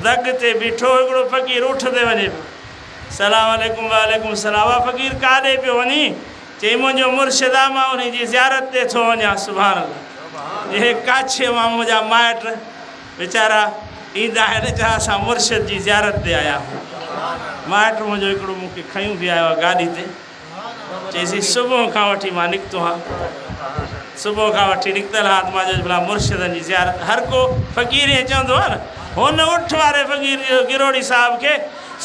दग ते बीठो हिकिड़ो फ़क़ीर उठंदे वञे पियो, सलाम अलैकुम वालेकुम सलाम। वा फ़क़ीर काॾे पियो वञी? चई मुंहिंजो मुर्शिद आहे, मां उन जी ज़ियारत ते थो वञा। सुभाणे अल्लाह। इहे काछे मां मुंहिंजा माइट वीचारा ईंदा आहिनि, छा असां मुर्शिद जी ज़ियारत ते आया आहियूं। माइट मुंहिंजो हिकिड़ो मूंखे खयूं बि आयो आहे गाॾी ते, चईसीं सुबुह खां वठी मां निकितो आहियां, सुबुह खां वठी निकितल हा, मां चयो भला मुर्शिदनि जी ज़ियारत। हर को फ़क़ीर ईअं चवंदो आहे न। हुन उठ वारे फ़क़ीर गिरोड़ी साहिब खे,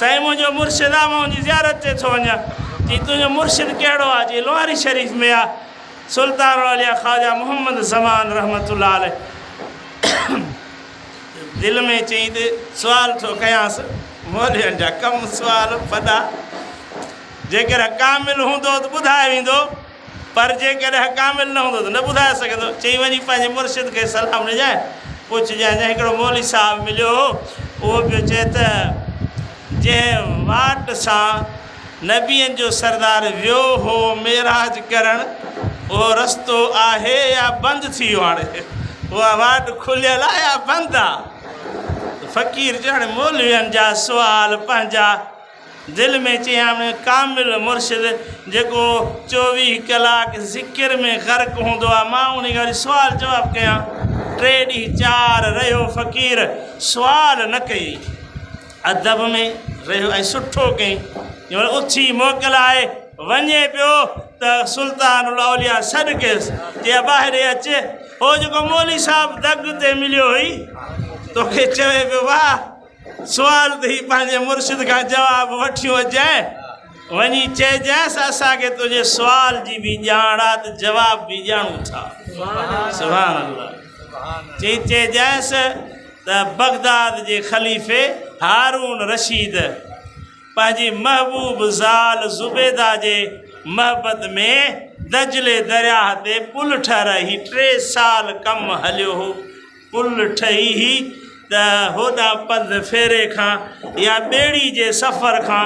साईं मुंहिंजो मुर्शिद आहे, मां उनजी ज़ियारत ते थो वञा। चई तुंहिंजो मुर्शिद कहिड़ो आहे? चई लोहारी शरीफ़ में आहे, सुल्तान औलिया ख़्वाजा मोहम्मद ज़मान रहमतुल्लाह अलैह। दिलि में चई त सुवाल थो कयांसि, मौलवियुनि जा कम सुवाल वॾा, जेकर कामिल हूंदो त ॿुधाए वेंदो, पर जेकॾहिं कामिल न हूंदो त न ॿुधाए सघंदो। चई वञी पंहिंजे मुर्शिद खे सलाम ॾिजांइ, पुछजांइ। हिकिड़ो मौली साहिबु मिलियो हो, उहो पियो चए त जंहिं वाट सां नबियनि जो सरदार वियो हो मेराज करणु, उहो रस्तो आहे या बंदि थी वियो? हाणे उहा वाट खुलियल आहे या बंदि आहे? फ़क़ीर ॼण मौलवियुनि जा सुवाल पंहिंजा दिलि में चई हाणे कामिल मुर्शिद जेको 24 कलाक ज़िकिर में ग़र्क़ हूंदो आहे, मां उन खे वरी सुवाल जवाबु कयां। 3 ॾींहं 4 रहियो फ़क़ीर, सुवाल न कई, अदब में रहियो ऐं सुठो कई। उथी मोकल आहे, वञे पियो त सुल्तान औलिया सॾु कयुसि, चई ॿाहिरि अचे। हो जेको मौली साहिबु दग ते मिलियो हुई, तोखे चवे पियो वाह सुवाल त ही पंहिंजे मुर्शिद खां जवाबु वठी अचांइ, वञी चइजांइसि असांखे तुंहिंजे सुवाल जी बि ॼाण आहे त जवाबु बि ॼाणूं था। सुभाण अल्लाह। चइजांइसि त बगदाद जे ख़लीफ़े हारून रशीद पंहिंजी महबूब ज़ाल ज़ुबैदा जे महबत में दजले दरिया ते पुल ठहिराई। 3 साल कमु हलियो हो, पुल ठही ही त होॾां पंधु फेरे खां या ॿेड़ी जे सफ़र खां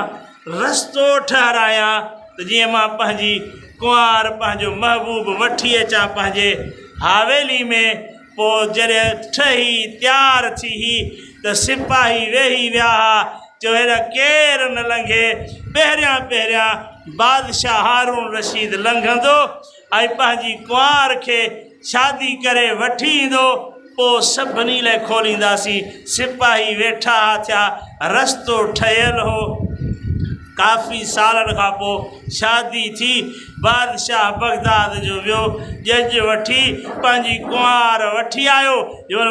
रस्तो ठहिरायां त जीअं मां पंहिंजी कुंवार पंहिंजो महबूब वठी अचां पंहिंजे हवेली में। पोइ जॾहिं ठही तयारु थी ही त सिपाही वेही विया हा, चयो हेॾा केरु न लंघे, पहिरियां बादशाह हारून रशीद लंघंदो ऐं पंहिंजी कुंवार खे शादी करे वठी ईंदो, पोइ सभिनी लाइ खोलींदासीं। सिपाही वेठा थिया, रस्तो ठहियल हो। काफ़ी सालनि खां पोइ शादी थी, बादशाह बगदाद जो वियो, जज वठी पंहिंजी कुंवार वठी आयो।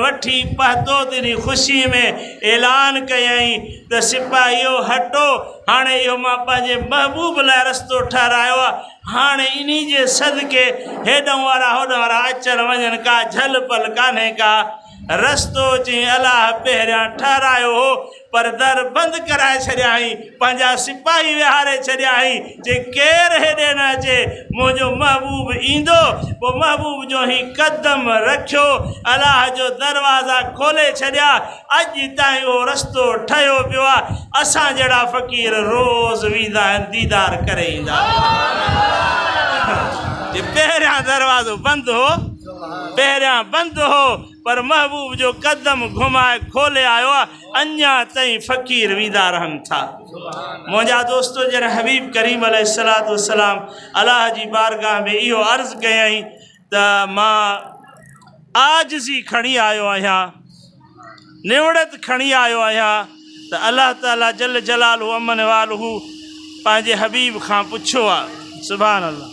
वठी पहुतो त इन ख़ुशी में ऐलान कयईं त सिपाहियो हटो, हाणे इहो मां पंहिंजे महबूब लाइ रस्तो ठहिरायो आहे, हाणे इन जे सदके हेॾां वारा होॾां वारा अचनि वञनि का झल पल कान्हे का। रस्तो चई अलाह पहिरियां ठहिरायो हो, पर दर बंदि कराए छॾियाई, पंहिंजा सिपाही विहारे छॾियाई। जे केरु हेॾे न अचे, मुंहिंजो महबूब ईंदो। पोइ महबूब जो ही कदम रखियो, अलाह जो दरवाज़ा खोले छॾिया। अॼु ताईं उहो रस्तो ठहियो पियो आहे। असां जहिड़ा फ़क़ीर रोज़ वेंदा आहिनि, दीदार करे ईंदा आहिनि। जे पहिरियां दरवाज़ो बंदि हो, पहिरियां बंदि हो, पर महबूब जो कदम घुमाए खोले आयो आहे। अञा ताईं फ़क़ीर वेंदा रहनि था। मुंहिंजा दोस्तो जॾहिं हबीब करीम अलैहिस्सलातु वस्सलाम अलाह जी बारगाह में इहो अर्ज़ु कयईं त मां आजिज़ी खणी आयो आहियां, निवड़त खणी आयो आहियां, त अलाह ताला जल जलालहू अमन वालहू पंहिंजे हबीब खां पुछियो आहे। सुभान अल्लाह।